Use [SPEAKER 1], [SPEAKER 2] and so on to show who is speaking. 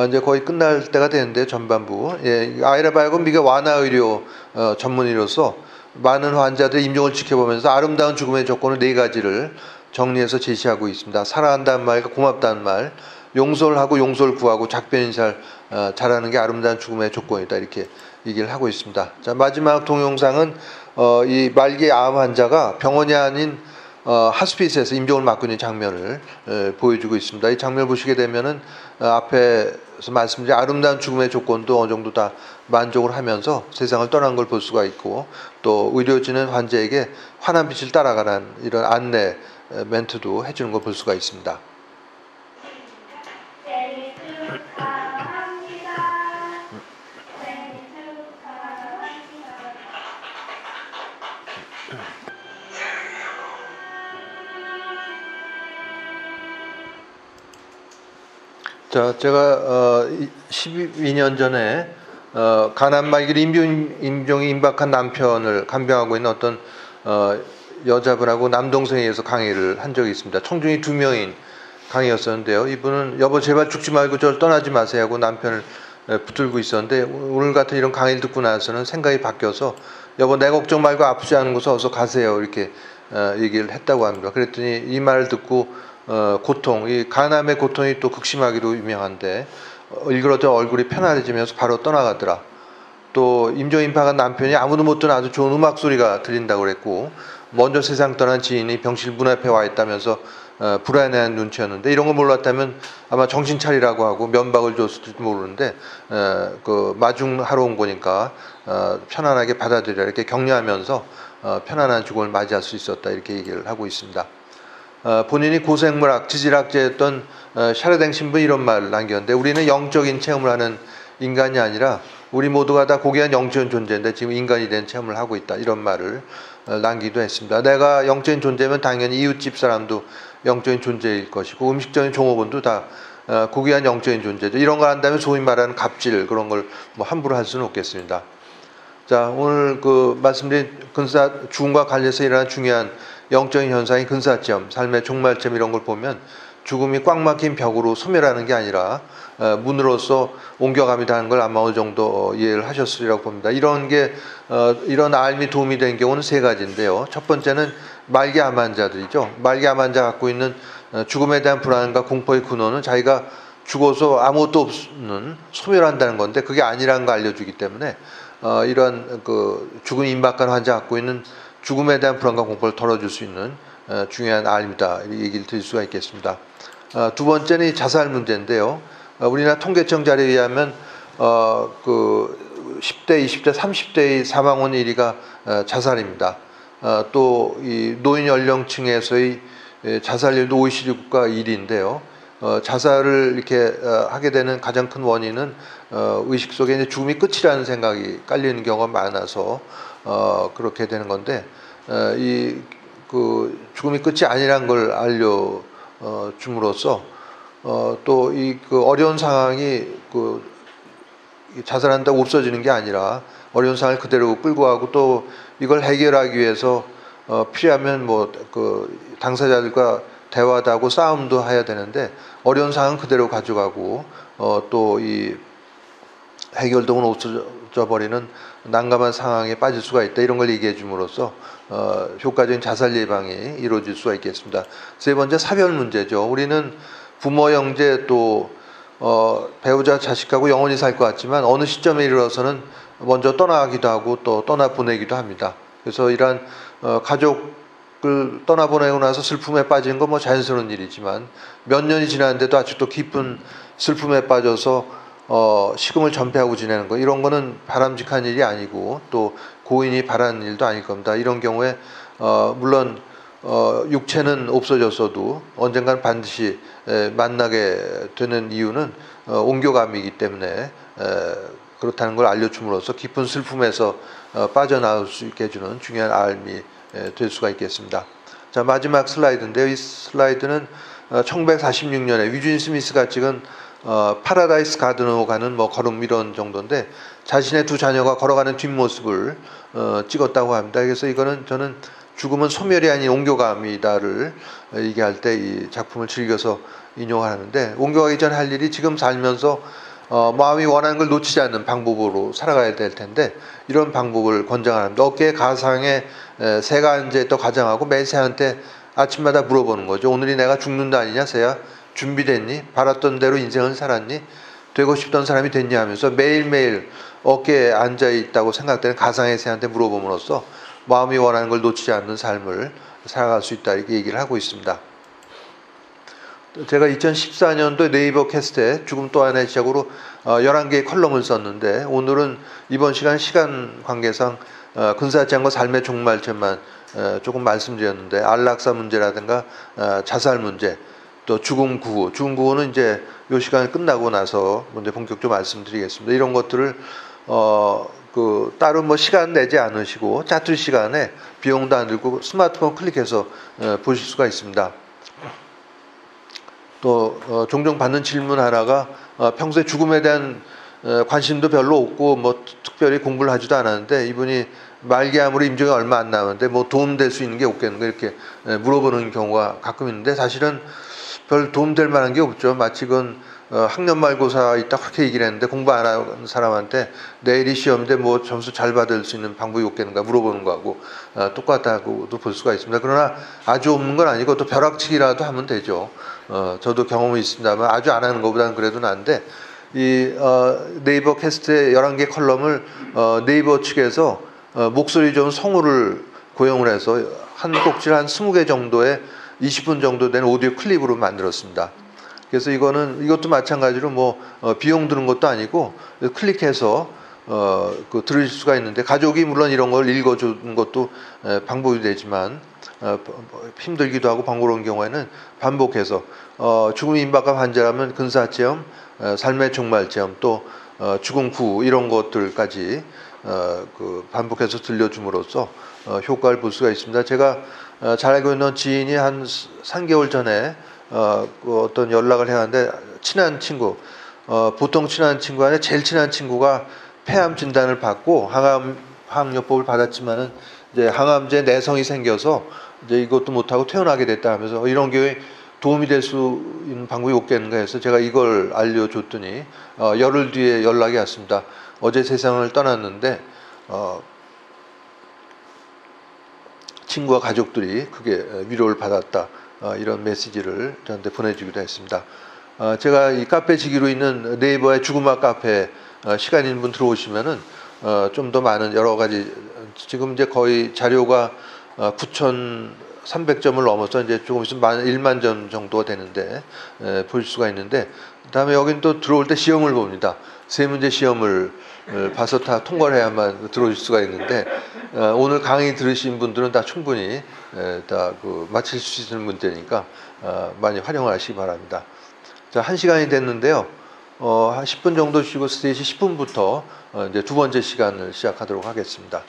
[SPEAKER 1] 이제 거의 끝날 때가 되는데 전반부. 예, 아이라바이오는 미국 완화의료 전문의로서 많은 환자들의 임종을 지켜보면서 아름다운 죽음의 조건을 4가지를 정리해서 제시하고 있습니다. 사랑한다는 말과 고맙다는 말, 용서를 하고 용서를 구하고 작별 인사를 잘하는 게 아름다운 죽음의 조건이다, 이렇게 얘기를 하고 있습니다. 자, 마지막 동영상은 이 말기 암 환자가 병원이 아닌 하스피스에서 임종을 맞고 있는 장면을 보여주고 있습니다. 이 장면을 보시게 되면은 앞에서 말씀드린 아름다운 죽음의 조건도 어느 정도 다 만족을 하면서 세상을 떠난 걸 볼 수가 있고, 또 의료진은 환자에게 환한 빛을 따라가는 이런 안내 멘트도 해주는 걸 볼 수가 있습니다. 자, 제가 12년 전에 간암 말기로 임종이 임박한 남편을 간병하고 있는 어떤 여자분하고 남동생에 의해서 강의를 한 적이 있습니다. 총중이 2명인 강의였었는데요. 이분은 여보 제발 죽지 말고 저를 떠나지 마세요 하고 남편을 붙들고 있었는데, 오늘 같은 이런 강의를 듣고 나서는 생각이 바뀌어서 여보 내 걱정 말고 아프지 않은 곳에 어서 가세요, 이렇게 얘기를 했다고 합니다. 그랬더니 이 말을 듣고 고통, 이 간암의 고통이 또 극심하기로 유명한데 일그러져 얼굴이 편안해지면서 바로 떠나가더라. 또 임종 임박한 남편이 아무도 못 듣는 아주 좋은 음악 소리가 들린다고 그랬고, 먼저 세상 떠난 지인이 병실 문 앞에 와 있다면서 불안해하는 눈치였는데, 이런 거 몰랐다면 아마 정신 차리라고 하고 면박을 줬을지도 모르는데 그 마중하러 온 거니까 편안하게 받아들여라, 이렇게 격려하면서 편안한 죽음을 맞이할 수 있었다, 이렇게 얘기를 하고 있습니다. 본인이 고생물학, 지질학자였던 샤르댕 신부는 이런 말을 남겼는데, 우리는 영적인 체험을 하는 인간이 아니라 우리 모두가 다 고귀한 영적인 존재인데 지금 인간이 된 체험을 하고 있다, 이런 말을 남기도 했습니다. 내가 영적인 존재면 당연히 이웃집 사람도 영적인 존재일 것이고 음식적인 종업원도 다 고귀한 영적인 존재죠. 이런 걸 한다면 소위 말하는 갑질, 그런 걸 뭐 함부로 할 수는 없겠습니다. 자, 오늘 말씀드린 죽음과 관련해서 일어나는 중요한 영적인 현상이 근사점, 삶의 종말점, 이런 걸 보면 죽음이 꽉 막힌 벽으로 소멸하는 게 아니라 문으로서 옮겨갑니다 하는 걸 아마 어느 정도 이해를 하셨으리라고 봅니다. 이런 알미 도움이 된 경우는 3가지인데요. 첫 번째는 말기 암 환자들이죠. 말기 암 환자가 갖고 있는 죽음에 대한 불안과 공포의 근원은 자기가 죽어서 아무것도 없는 소멸한다는 건데, 그게 아니라는 걸 알려주기 때문에 이런 죽음 임박한 환자가 갖고 있는 죽음에 대한 불안과 공포를 덜어줄 수 있는 중요한 알입니다, 이 얘기를 드릴 수가 있겠습니다. 두 번째는 이 자살 문제인데요. 우리나라 통계청 자료에 의하면 10대, 20대, 30대의 사망원 1위가 자살입니다. 또 이 노인 연령층에서의 자살률도 OECD 국가 1위인데요. 자살을 이렇게 하게 되는 가장 큰 원인은 의식 속에 이제 죽음이 끝이라는 생각이 깔리는 경우가 많아서 그렇게 되는 건데, 죽음이 끝이 아니란 걸 알려줌으로써 또 이 어려운 상황이 자살한다고 없어지는 게 아니라 어려운 상황을 그대로 끌고 가고, 또 이걸 해결하기 위해서 필요하면 당사자들과 대화도 하고 싸움도 해야 되는데, 어려운 상황은 그대로 가져가고 또 이 해결동은 없어져 버리는 난감한 상황에 빠질 수가 있다, 이런 걸 얘기해 줌으로써 효과적인 자살 예방이 이루어질 수가 있겠습니다. 세 번째, 사별 문제죠. 우리는 부모, 형제, 또 배우자, 자식하고 영원히 살 것 같지만 어느 시점에 이르러서는 먼저 떠나기도 하고 또 떠나보내기도 합니다. 그래서 이러한 가족을 떠나보내고 나서 슬픔에 빠지는 건 뭐 자연스러운 일이지만, 몇 년이 지났는데도 아직도 깊은 슬픔에 빠져서 식음을 전폐하고 지내는 거, 이런 거는 바람직한 일이 아니고 또 고인이 바라는 일도 아닐 겁니다. 이런 경우에 물론 육체는 없어졌어도 언젠간 반드시 만나게 되는 이유는 옮겨감이기 때문에 그렇다는 걸 알려줌으로써 깊은 슬픔에서 빠져나올 수 있게 해주는 중요한 알미 될 수가 있겠습니다. 자, 마지막 슬라이드인데요. 이 슬라이드는 1946년에 위준 스미스가 찍은 파라다이스 가든으로 가는 걸음 이런 정도인데, 자신의 2 자녀가 걸어가는 뒷모습을 찍었다고 합니다. 그래서 이거는 저는 죽음은 소멸이 아닌 옮겨감이다를 얘기할 때 이 작품을 즐겨서 인용하는데, 옮겨가기 전 할 일이 지금 살면서 마음이 원하는 걸 놓치지 않는 방법으로 살아가야 될 텐데, 이런 방법을 권장합니다. 어깨에 가상의 새가 앉아있다 가정하고 매 새한테 아침마다 물어보는 거죠. 오늘이 내가 죽는 날이냐 새야? 준비됐니? 바랐던 대로 인생을 살았니? 되고 싶던 사람이 됐냐 하면서 매일매일 어깨에 앉아있다고 생각되는 가상의 새한테 물어봄으로써 마음이 원하는 걸 놓치지 않는 삶을 살아갈 수 있다, 이렇게 얘기를 하고 있습니다. 제가 2014년도에 네이버 캐스트에 죽음 또 하나의 시작으로 11개의 컬럼을 썼는데, 오늘은 이번 시간 관계상 근사치 삶의 종말점만 조금 말씀드렸는데, 안락사 문제라든가 자살 문제, 또 죽음 구호는 이제 이 시간이 끝나고 나서 먼저 본격적으로 말씀드리겠습니다. 이런 것들을 따로 시간 내지 않으시고 짜투리 시간에 비용도 안 들고 스마트폰 클릭해서 보실 수가 있습니다. 또 종종 받는 질문 하나가 평소에 죽음에 대한 관심도 별로 없고 특별히 공부를 하지도 않았는데, 이분이 말기암으로 임종이 얼마 안 남았는데 도움될 수 있는 게 없겠는가, 이렇게 물어보는 경우가 가끔 있는데, 사실은 별 도움될 만한 게 없죠. 마치 그건 학년말고사 있다 그렇게 얘기를 했는데, 공부 안 하는 사람한테 내일이 시험인데 점수 잘 받을 수 있는 방법이 없겠는가 물어보는 거하고 똑같다고도 볼 수가 있습니다. 그러나 아주 없는 건 아니고 또 벼락치기라도 하면 되죠. 저도 경험이 있습니다만 아주 안 하는 것보다는 그래도 나은데, 이 네이버 캐스트의 11개 컬럼을 네이버 측에서 목소리 좋은 성우를 고용을 해서 한 꼭지를 한 20개 정도의 20분 정도 된 오디오 클립으로 만들었습니다. 그래서 이것도 마찬가지로 비용 드는 것도 아니고 클릭해서 들으실 수가 있는데, 가족이 물론 이런 걸 읽어주는 것도 방법이 되지만 힘들기도 하고 번거로운 경우에는 반복해서 죽음이 임박한 환자라면 근사체험, 삶의 종말체험, 또 죽음 구 이런 것들까지 반복해서 들려줌으로써 효과를 볼 수가 있습니다. 제가 잘 알고 있는 지인이 한 3개월 전에 어떤 연락을 해왔는데, 친한 친구, 보통 친한 친구 안에 제일 친한 친구가 폐암 진단을 받고 항암요법을 받았지만은 이제 항암제 내성이 생겨서 이제 이것도 못하고 퇴원하게 됐다 하면서, 이런 경우에 도움이 될 수 있는 방법이 없겠는가 해서 제가 이걸 알려줬더니 열흘 뒤에 연락이 왔습니다. 어제 세상을 떠났는데 친구와 가족들이 크게 위로를 받았다, 이런 메시지를 저한테 보내주기도 했습니다. 제가 이 카페 지기로 있는 네이버의 죽음학 카페 시간 있는 분 들어오시면은 좀 더 많은 여러 가지, 지금 이제 거의 자료가 9,300점을 넘어서 이제 조금 있으면 1만 점 정도가 되는데 볼 수가 있는데, 그다음에 여긴 또 들어올 때 시험을 봅니다. 세 문제 시험을 봐서 다 통과를 해야만 들어올 수가 있는데, 오늘 강의 들으신 분들은 다 충분히 다 맞힐 수 있는 문제니까 많이 활용하시기 바랍니다. 자, 1시간이 됐는데요. 한 10분 정도 쉬고 3시 10분부터 이제 두 번째 시간을 시작하도록 하겠습니다.